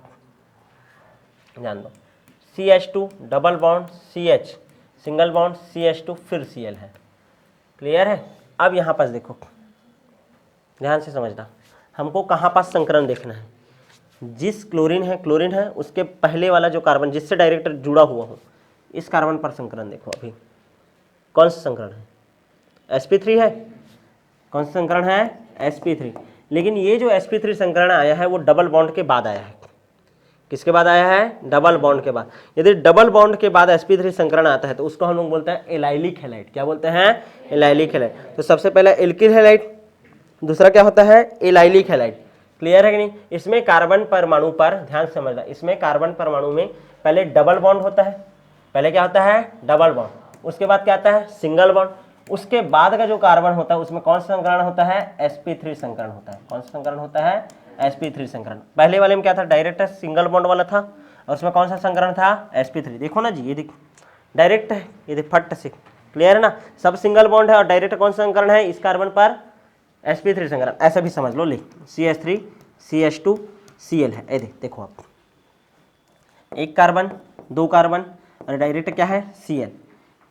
ध्यान दो। CH2 double bond CH single bond CH2 फिर Cl है, क्लियर है? अब यहाँ पास देखो, ध्यान से समझना, हमको कहाँ पास संकरण देखना है, जिस क्लोरीन है उसके पहले वाला जो कार्बन जिससे डायरेक्ट जुड़ा हुआ हो, इस कार्बन पर संकरण देखो। अभी कौन सा संकरण है? sp3 है। कौन सा संकरण है? sp3। लेकिन ये जो sp3 संकरण आया है वो डबल बॉन्ड के बाद आया है। किसके बाद आया है? डबल बॉन्ड के बाद। यदि डबल बॉन्ड के बाद sp3 संकरण आता है तो उसको हम लोग बोलते हैं एलाइलिक हैलाइड। क्या बोलते हैं? Allylic halide. तो सबसे पहले एल्किल हैलाइड, दूसरा क्या होता है? Allylic halide. क्लियर है कि नहीं? इसमें कार्बन परमाणु पर ध्यान से समझना, इसमें कार्बन परमाणु में पहले डबल बॉन्ड होता है। पहले क्या होता है? Double bond. उसके बाद क्या आता है? Single bond. उसके बाद का जो कार्बन होता है उसमें कौन सा संकरण होता है? sp3 संकरण होता है। कौन सा संकरण होता है? sp3 संकरण। पहले वाले में क्या था? डायरेक्ट सिंगल बॉन्ड वाला था, और उसमें कौन सा संकरण था? sp3। देखो ना जी, ये देखो डायरेक्ट है, ये देखो फट से, क्लियर है ना? सब सिंगल बॉन्ड है और डायरेक्ट कौन सा संकरण है? इस कार्बन पर sp3 संकरण। ऐसा भी समझ लो, ले CH3 CH2 Cl है। ये देखो आप, एक कार्बन, दो कार्बन, और डायरेक्ट क्या है? Cl।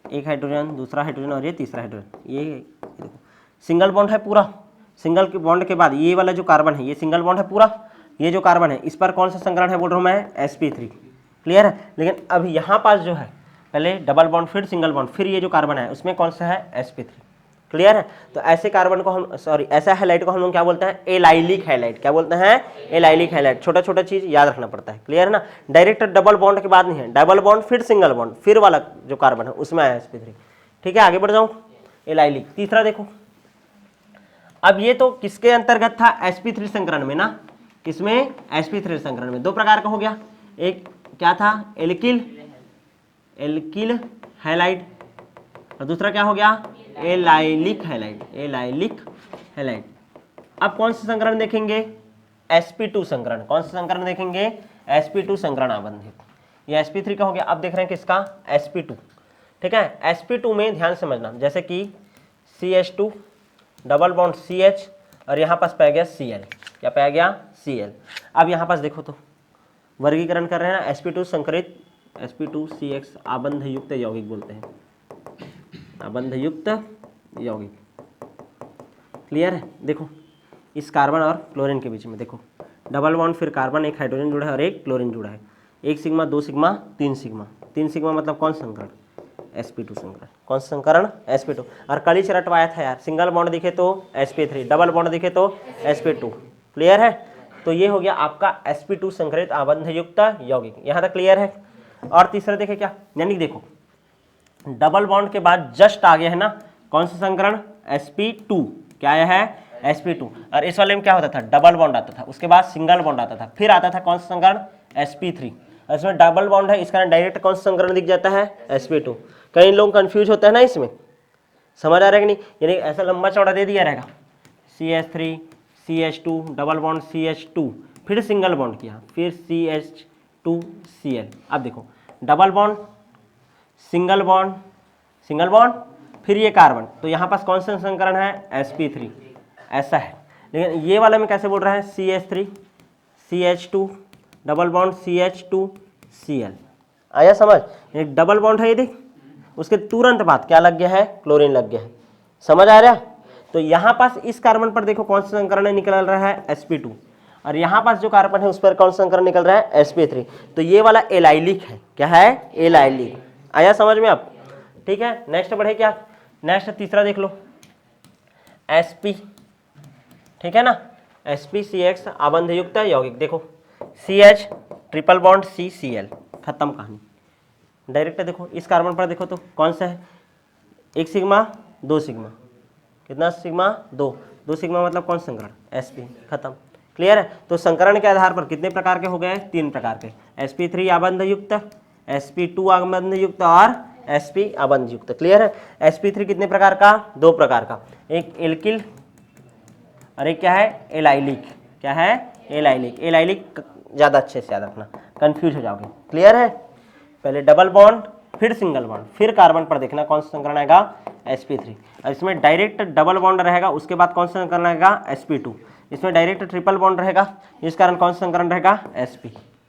एक हाइड्रोजन, दूसरा हाइड्रोजन, और ये तीसरा हाइड्रोजन। ये देखो सिंगल बॉन्ड है पूरा। सिंगल के बॉन्ड के बाद ये वाला जो कार्बन है, ये सिंगल बॉन्ड है पूरा। ये जो कार्बन है इस पर कौन सा संकरण है बोल रहा हूँ मैं? sp3, क्लियर है? लेकिन अब यहाँ पास जो है पहले डबल बॉन्ड फिर सिंगल बॉन्ड फिर ये जो कार्बन है उसमें कौन सा है? sp3, क्लियर है? तो ऐसे कार्बन को हम ऐसा हैलाइड को हम लोग क्या बोलते हैं? Allylic halide. क्या बोलते हैं? Allylic halide. छोटा छोटा चीज याद रखना पड़ता है, क्लियर है ना? डायरेक्ट डबल बॉन्ड के बाद नहीं है, डबल बॉन्ड फिर सिंगल बॉन्ड फिर वाला जो कार्बन है उसमें आया sp3, ठीक है? आगे बढ़ जाऊं, एलाइलिक। तीसरा देखो, अब ये तो किसके अंतर्गत था? sp3 संकरण में ना, किसमें? sp3 संकरण में। दो प्रकार का हो गया, एक क्या था? एल्किल हैलाइड, और दूसरा क्या हो गया? Allylic halide. Allylic halide. अब कौन सा संकरण देखेंगे? sp2 संकरण। कौन सा संकरण देखेंगे? sp2 संकरण आबंधित। ये sp3 का हो गया। अब देख रहे हैं किसका? sp2, ठीक है? sp2 में ध्यान समझना, जैसे कि CH2 डबल बॉन्ड CH, और यहाँ पास पाया गया Cl। क्या पाया गया? Cl। अब यहाँ पास देखो तो वर्गीकरण कर रहे हैं ना, sp2 संकरित sp2CX आबंध युक्त यौगिक बोलते हैं, आबंध युक्त यौगिक, क्लियर है? देखो इस कार्बन और क्लोरीन के बीच में देखो डबल बॉन्ड, फिर कार्बन, एक हाइड्रोजन जुड़ा है और एक क्लोरीन जुड़ा है। एक सिग्मा, दो सिग्मा, तीन सिग्मा। तीन सिग्मा मतलब कौन सा संकरण? sp2 संकरण। कौन सा संकरण? sp2। और कड़ी से रटवाया था यार, सिंगल बॉन्ड दिखे तो sp3, डबल बॉन्ड दिखे तो sp2, क्लियर है? तो ये हो गया आपका sp2 संकरित आबंध युक्त यौगिक। यहाँ तक क्लियर है? और तीसरा देखे क्या, यानी देखो डबल बॉन्ड के बाद जस्ट आगे है ना कौन सा संकरण? sp2। क्या आया है? sp2। और इस वाले में क्या होता था? डबल बॉन्ड आता था, उसके बाद सिंगल बॉन्ड आता था, फिर आता था कौन सा संकरण? sp3। इसमें डबल बॉन्ड है, इस कारण डायरेक्ट कौन सा संकरण दिख जाता है? sp2। कई लोग कंफ्यूज होता है ना इसमें, समझ आ रहा है कि नहीं? यानी ऐसा लंबा चौड़ा दे दिया रहेगा, CH3 CH2 double bond CH2, फिर सिंगल बॉन्ड किया, फिर CH2 Cl। अब देखो double bond, single bond, single bond, फिर ये कार्बन, तो यहाँ पास कौन सा संकरण है? sp3, ऐसा है। लेकिन ये वाला में कैसे बोल रहा है? CH3 CH2 double bond CH2 Cl। आया समझ? एक डबल बॉन्ड है ये देख, उसके तुरंत बाद क्या लग गया है? क्लोरीन लग गया है। समझ आ रहा? तो यहाँ पास इस कार्बन पर देखो कौन सा संकरण निकल रहा है? sp2। और यहाँ पास जो कार्बन है उस पर कौन सा संकरण निकल रहा है? sp3। तो ये वाला एलाइलिक है। क्या है? एलाइलिक। आया समझ में आप? ठीक है, नेक्स्ट बढ़े क्या? नेक्स्ट तीसरा देख लो, sp, ठीक है ना? sp-CX आबंध युक्त यौगिक। देखो CH ट्रिपल बॉन्ड CCl, खत्म कहानी। डायरेक्ट देखो इस कार्बन पर देखो तो कौन सा है? एक सिग्मा, दो सिग्मा, कितना सिग्मा? दो, 2 सिग्मा मतलब कौन सा संकरण, sp, खत्म। क्लियर है। तो संकरण के आधार पर कितने प्रकार के हो गए, 3 प्रकार के, sp3 आबंध युक्त, sp2 आबंध युक्त और sp आबंध युक्त। क्लियर है। sp3 कितने प्रकार का, 2 प्रकार का, एक एल्किल और एक क्या है, एलाइलिक। क्या है, एलाइलिक। एलाइलिक ज़्यादा अच्छे से याद रखना, कंफ्यूज हो जाओगे। क्लियर है। पहले डबल बॉन्ड, फिर सिंगल बॉन्ड, फिर कार्बन पर देखना कौन सा संकरण आएगा, sp3। और इसमें डायरेक्ट डबल बॉन्ड रहेगा, उसके बाद कौन सा संकरण आएगा, sp2। इसमें डायरेक्ट ट्रिपल बॉन्ड रहेगा, इस कारण कौन सा संकरण रहेगा, sp।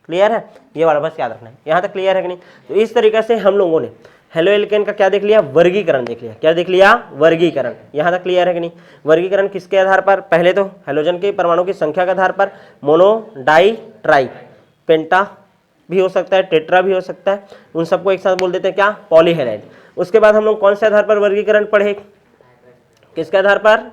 क्लियर है। ये वाला बस याद रखना है। यहाँ तक क्लियर है कि नहीं। तो इस तरीके से हम लोगों ने हेलो एल्केन का क्या देख लिया, वर्गीकरण देख लिया। क्या देख लिया, वर्गीकरण। यहाँ तक क्लियर है कि नहीं। वर्गीकरण किसके आधार पर, पहले तो हेलोजन के परमाणु की संख्या के आधार पर, मोनो, डाई, ट्राई, पेंटा भी हो सकता है, टेट्रा भी हो सकता है, उन सबको एक साथ बोल देते हैं क्या, पॉलीहेलाइड। उसके बाद हम लोग कौन से आधार पर वर्गीकरण पढ़े, किसके आधार पर,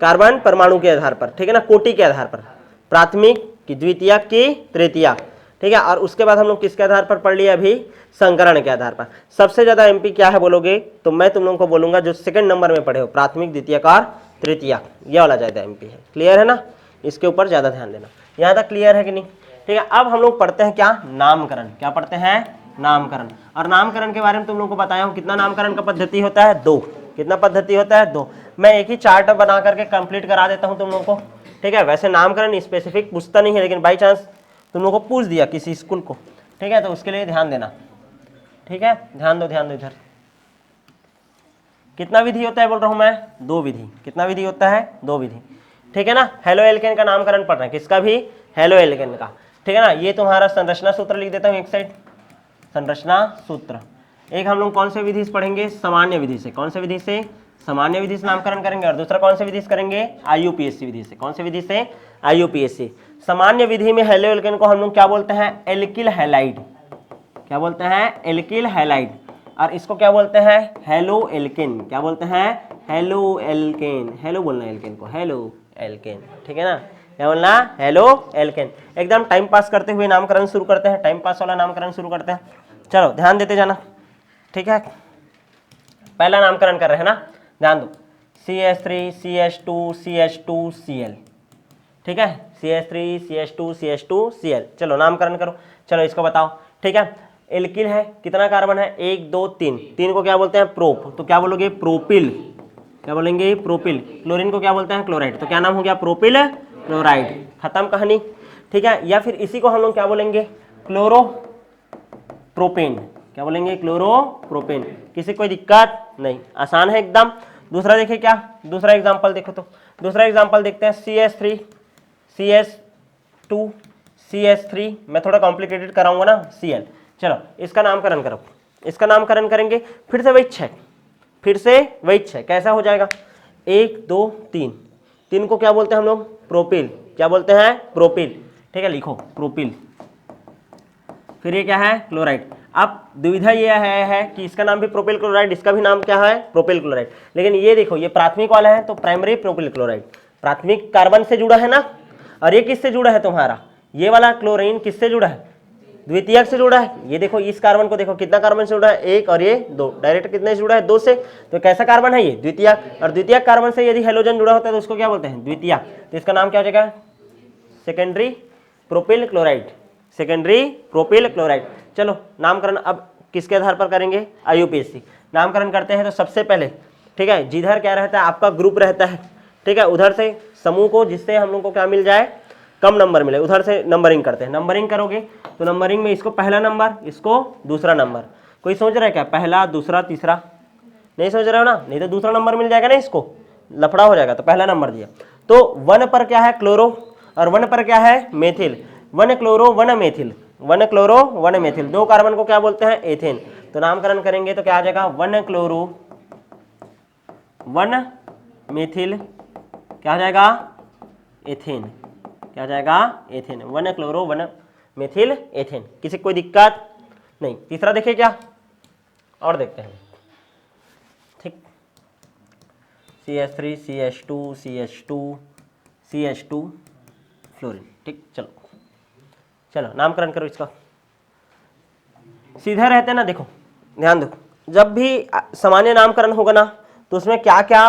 कार्बन परमाणु के आधार पर, ठीक है ना, कोटि के आधार पर, प्राथमिक की, द्वितीयक की, तृतीयक, ठीक है। और उसके बाद हम लोग किसके आधार पर पढ़ लिए, अभी संकरण के आधार पर। सबसे ज्यादा एमपी क्या है बोलोगे, तो मैं तुम लोगों को बोलूंगा जो सेकंड नंबर में पढ़े हो, प्राथमिक, द्वितीयक और तृतीयक, ये वाला ज्यादा एमपी है। क्लियर है ना, इसके ऊपर ज्यादा ध्यान देना। यहाँ तक क्लियर है कि नहीं। ठीक है। अब हम लोग पढ़ते हैं क्या, नामकरण। क्या पढ़ते हैं, नामकरण। और नामकरण के बारे में तुम लोग को बताया हूँ, कितना नामकरण का पद्धति होता है, 2। कितना पद्धति होता है, 2। मैं एक ही चार्ट बना करके कंप्लीट करा देता हूँ तुम लोगों को। ठीक है। वैसे नामकरण स्पेसिफिक पूछता नहीं है, लेकिन बाई चांस तुम लोगों को पूछ दिया किसी स्कूल को, ठीक है, तो उसके लिए ध्यान देना। ठीक है, ध्यान दो इधर। कितना विधि होता है बोल रहा हूं मैं, 2 विधि। कितना विधि होता है, 2 विधि। ठीक है ना। हेलो एल्केन का नामकरण पढ़ रहे हैं, किसका भी, हेलो एल्केन का। ठीक है ना। ये तुम्हारा संरचना सूत्र लिख देता हूँ एक साइड, संरचना सूत्र। एक हम लोग कौन से विधि से पढ़ेंगे, सामान्य विधि से। कौन से विधि से, सामान्य विधि से नामकरण करेंगे। और दूसरा कौन से विधि से करेंगे, आईयूपीएससी विधि से। कौन से विधि से, आईयूपीएससी। सामान्य विधि में हेलो एल्केन को हम लोग क्या बोलते हैं, एल्किल हैलाइड। क्या बोलते हैं, एल्किल हैलाइड। और इसको क्या बोलते हैं, हेलो एल्केन। क्या बोलते हैं, हेलो एल्केन। हेलो बोलना है एल्केन को, हेलो एल्केन। ठीक है ना, क्या बोलना, हेलो एल्केन। एकदम टाइम पास करते हुए नामकरण शुरू करते हैं, टाइम पास वाला नामकरण शुरू करते हैं। चलो ध्यान देते जाना। ठीक है, पहला नामकरण कर रहे हैं ना, ध्यान दो, CH3 CH2 CH2 Cl। ठीक है, CH3 CH2 CH2 Cl। चलो नामकरण करो, चलो इसको बताओ। ठीक है, एल्किल है, कितना कार्बन है, 1 2 3। 3 को क्या बोलते हैं, प्रोप, तो क्या बोलोगे, प्रोपिल। क्या बोलेंगे, प्रोपिल। क्लोरीन को क्या बोलते हैं, क्लोराइड, तो क्या नाम हो गया, प्रोपिल क्लोराइड। खत्म कहानी। ठीक है, या फिर इसी को हम लोग क्या बोलेंगे, क्लोरो प्रोपेन। क्या बोलेंगे, क्लोरो प्रोपेन। किसी कोई दिक्कत नहीं, आसान है एकदम। दूसरा देखिए क्या, दूसरा एग्जांपल देखो, तो दूसरा एग्जांपल देखते हैं, CH3 CH2 CH3। मैं थोड़ा कॉम्प्लिकेटेड कराऊंगा ना, Cl। चलो इसका नामकरण करो, इसका नामकरण करेंगे, फिर से वही 6, फिर से वही 6। कैसा हो जाएगा, 1 2 3। 3 को क्या बोलते हैं हम लोग, प्रोपिल। क्या बोलते हैं, प्रोपिल। ठीक है, लिखो प्रोपिल। फिर ये क्या है, क्लोराइड। अब दुविधा ये है कि इसका नाम भी प्रोपिल क्लोराइड, इसका भी नाम क्या है, प्रोपिल क्लोराइड। लेकिन ये देखो, ये प्राथमिक वाला है तो प्राइमरी प्रोपिल क्लोराइड, प्राथमिक कार्बन से जुड़ा है ना। और ये किससे जुड़ा है तुम्हारा, ये वाला क्लोरीन किससे जुड़ा है, द्वितीयक से जुड़ा है। ये देखो, इस कार्बन को देखो, कितना कार्बन से जुड़ा है, 1 और ये 2। डायरेक्ट कितने से जुड़ा है, 2 से। तो कैसा कार्बन है ये, द्वितीयक। और द्वितीयक कार्बन से यदि हेलोजन जुड़ा होता है तो उसको क्या बोलते हैं, द्वितीयक। तो इसका नाम क्या हो जाएगा, secondary propyl chloride. Secondary propyl chloride. चलो नामकरण अब किसके आधार पर करेंगे, आईयूपीएससी। नामकरण करते हैं तो सबसे पहले, ठीक है, जिधर क्या रहता है, आपका ग्रुप रहता है, ठीक है, उधर से समूह को, जिससे हम लोग को क्या मिल जाए, कम नंबर मिले, उधर से नंबरिंग करते हैं। नंबरिंग करोगे तो नंबरिंग में इसको पहला नंबर, इसको दूसरा नंबर। कोई सोच रहा है क्या, पहला दूसरा तीसरा, नहीं सोच रहे हो ना, नहीं तो दूसरा नंबर मिल जाएगा ना, इसको लफड़ा हो जाएगा। तो पहला नंबर दिया, तो 1 पर क्या है, क्लोरो, और 1 पर क्या है, methyl. 1 chloro 1 methyl, 1 chloro 1 methyl. 2 carbon को क्या बोलते हैं, एथेन। तो नामकरण करेंगे तो क्या आ जाएगा, 1 क्लोरो 1 मेथिल, क्या हो जाएगा, एथेन। क्या हो जाएगा, एथेन। 1 chloro 1 methyl ethane. किसी कोई दिक्कत नहीं। तीसरा देखिए क्या, और देखते हैं, ठीक, CH3 CH2 CH2 CH2 fluorine. ठीक, चलो चलो नामकरण करो इसका। सीधे रहते हैं ना, देखो ध्यान दो, जब भी सामान्य नामकरण होगा ना तो उसमें क्या क्या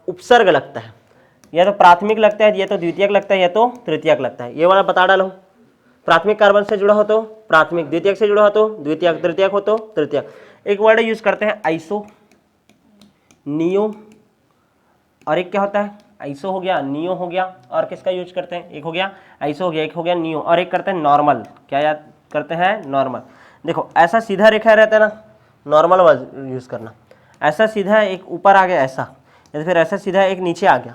उपसर्ग लगता है, या तो प्राथमिक लगता है, या तो द्वितीयक लगता है, या तो तृतीयक लगता है। ये वाला बता डालो, प्राथमिक कार्बन से जुड़ा हो तो प्राथमिक, द्वितीयक से जुड़ा हो तो द्वितीयक, तृतीयक हो तो तृतीयक। एक वर्ड यूज करते हैं आइसो, नियो, और एक क्या होता है, आइसो हो गया, नियो हो गया, और किसका यूज करते हैं, एक हो गया आइसो हो गया, एक हो गया नियो, और एक करते हैं नॉर्मल। क्या याद करते हैं, नॉर्मल। देखो ऐसा सीधा रेखा रहता है ना, नॉर्मल वर्ड यूज करना। ऐसा सीधा एक ऊपर आ गया ऐसा, या फिर ऐसा सीधा एक नीचे आ गया,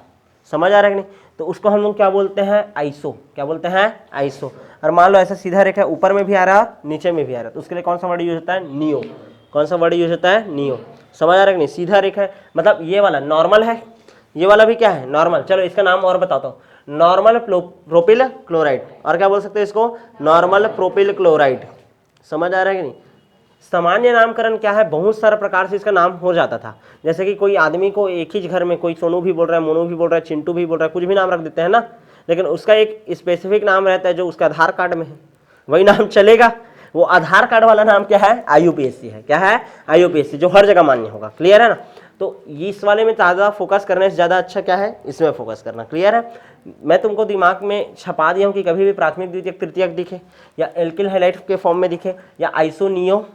समझ आ रहा है कि नहीं, तो उसको हम लोग क्या बोलते हैं, आइसो। क्या बोलते हैं, आइसो। और मान लो ऐसा सीधा रेखा ऊपर में भी आ रहा है, नीचे में भी आ रहा है, तो उसके लिए कौन सा वर्ड यूज होता है, नियो। कौन सा वर्ड यूज होता है, नियो। समझ आ रहा है कि नहीं, सीधा रेखा है, मतलब ये वाला नॉर्मल है, ये वाला भी क्या है, नॉर्मल। चलो इसका नाम और बताता हूँ, नॉर्मल प्रोपिल क्लोराइड, और क्या बोल सकते हैं इसको, नॉर्मल प्रोपिल क्लोराइड। समझ आ रहा है कि नहीं। सामान्य नामकरण क्या है, बहुत सारे प्रकार से इसका नाम हो जाता था। जैसे कि कोई आदमी को एक ही घर में कोई सोनू भी बोल रहा है, मोनू भी बोल रहा है, चिंटू भी बोल रहा है, कुछ भी नाम रख देते हैं ना, लेकिन उसका एक स्पेसिफिक नाम रहता है जो उसका आधार कार्ड में है, वही नाम चलेगा। वो आधार कार्ड वाला नाम क्या है, IUPAC है। क्या है, IUPAC, जो हर जगह मान्य होगा। क्लियर है ना। तो इस वाले में ज़्यादा फोकस करने से ज़्यादा अच्छा क्या है, इसमें फोकस करना। क्लियर है। मैं तुमको दिमाग में छपा दिया हूँ कि कभी भी प्राथमिक, द्वितीयक, तृतीयक दिखे, या एल्किल हैलाइड के फॉर्म में दिखे, या आइसो, नियो,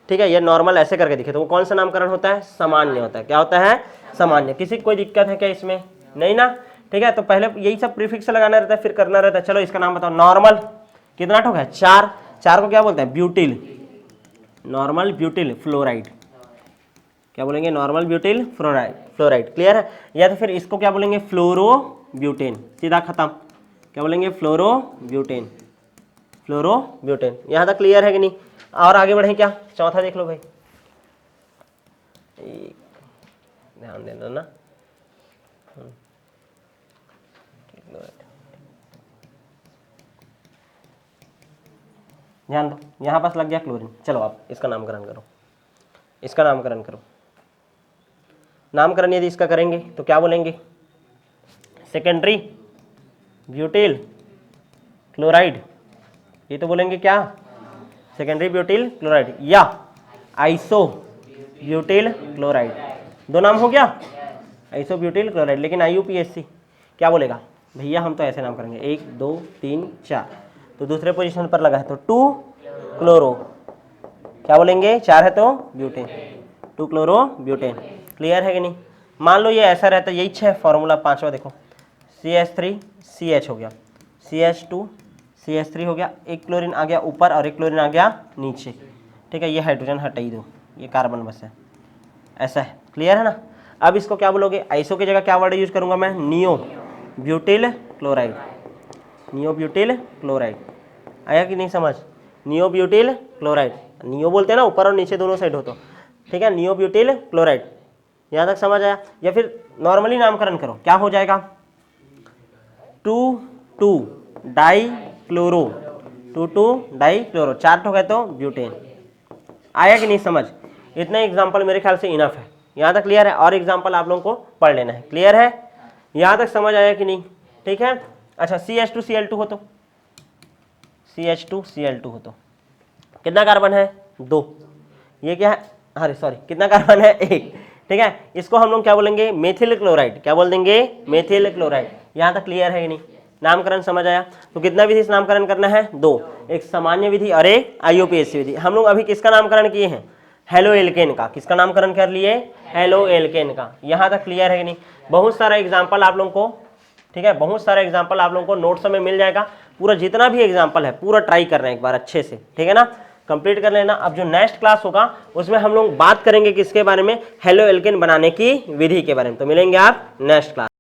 ठीक है, ये नॉर्मल ऐसे करके दिखे, तो वो कौन सा नामकरण होता है, सामान्य होता है। क्या होता है, सामान्य। किसी को कोई दिक्कत है क्या इसमें, नहीं ना। ठीक है, तो पहले यही सब प्रीफिक्स लगाना रहता है, फिर करना रहता है। चलो इसका नाम बताओ, नॉर्मल। कितना ठोक है, 4। 4 को क्या बोलते हैं, ब्यूटिल, नॉर्मल ब्यूटिल फ्लोराइड। क्या बोलेंगे, नॉर्मल ब्यूटिल फ्लोराइड। क्लियर है। या तो फिर इसको क्या बोलेंगे, फ्लोरो ब्यूटेन, सीधा खत्म। क्या बोलेंगे, फ्लोरो ब्यूटेन, फ्लोरो ब्यूटेन। यहाँ तक क्लियर है कि नहीं। और आगे बढ़े क्या, चौथा देख लो भाई, ध्यान देना ना। ध्यान दो, यहाँ पास लग गया क्लोरीन। चलो आप इसका नामकरण करो, इसका नामकरण करो। नामकरण यदि इसका करेंगे तो क्या बोलेंगे, सेकेंडरी ब्यूटिल क्लोराइड, ये तो बोलेंगे क्या, सेकेंडरी ब्यूटिल क्लोराइड, या आइसो ब्यूटिल क्लोराइड। दो नाम हो गया, आइसो ब्यूटिल क्लोराइड। लेकिन IUPAC क्या बोलेगा, भैया हम तो ऐसे नाम करेंगे, 1 2 3 4, तो दूसरे पोजीशन पर लगा है तो 2 क्लोरो, क्या बोलेंगे, 4 है तो ब्यूटेन, 2 क्लोरो ब्यूटेन। क्लियर है कि नहीं। मान लो ये ऐसा रहता है, यही 6 फॉर्मूला, 5वां देखो, CH3CH हो गया, CH2 CH3 हो गया, एक क्लोरीन आ गया ऊपर और एक क्लोरीन आ गया नीचे। ठीक है, ये हाइड्रोजन हटा ही दो, ये कार्बन बस है, ऐसा है। क्लियर है ना। अब इसको क्या बोलोगे, आइसो की जगह क्या वर्ड यूज करूंगा मैं, neo butyl chloride, neo butyl chloride. आया कि नहीं समझ, नियो ब्यूटिल क्लोराइड, नियो बोलते हैं ना, ऊपर और नीचे दोनों साइड हो तो, ठीक है, नियो ब्यूटिल क्लोराइड। यहाँ तक समझ आया। या फिर नॉर्मली नामकरण करो, क्या हो जाएगा, 2 डाई क्लोरो, 2 डाई क्लोरो, 4 ठो गए तो ब्यूटेन। आया कि नहीं समझ। इतना एग्जाम्पल मेरे ख्याल से इनफ है। यहाँ तक क्लियर है। और एग्जाम्पल आप लोगों को पढ़ लेना है। क्लियर है, यहाँ तक समझ आया कि नहीं। ठीक है। अच्छा, CH2Cl2 हो तो, CH2Cl2 हो तो कितना कार्बन है, 2। ये क्या है, अरे सॉरी, कितना कार्बन है, 1। ठीक है, इसको हम लोग क्या बोलेंगे, मेथिल क्लोराइड। क्या बोल देंगे, मेथिल क्लोराइड। यहाँ तक क्लियर है कि नहीं। नामकरण समझ आया। तो कितना विधि से नामकरण करना है, 2, एक सामान्य विधि और एक IUPAC विधि। हम लोग अभी किसका नामकरण किए हैं, हेलो एल्केन का। किसका नामकरण कर लिए, हेलो एल्केन का। यहाँ तक क्लियर है कि नहीं। बहुत सारा एग्जाम्पल आप लोगों को, ठीक है, बहुत सारा एग्जाम्पल आप लोगों को नोट्स में मिल जाएगा। पूरा जितना भी एग्जाम्पल है पूरा ट्राई करना है एक बार अच्छे से, ठीक है ना, कंप्लीट कर लेना। अब जो नेक्स्ट क्लास होगा उसमें हम लोग बात करेंगे किसके बारे में, हेलो एल्केन बनाने की विधि के बारे में। तो मिलेंगे आप नेक्स्ट क्लास।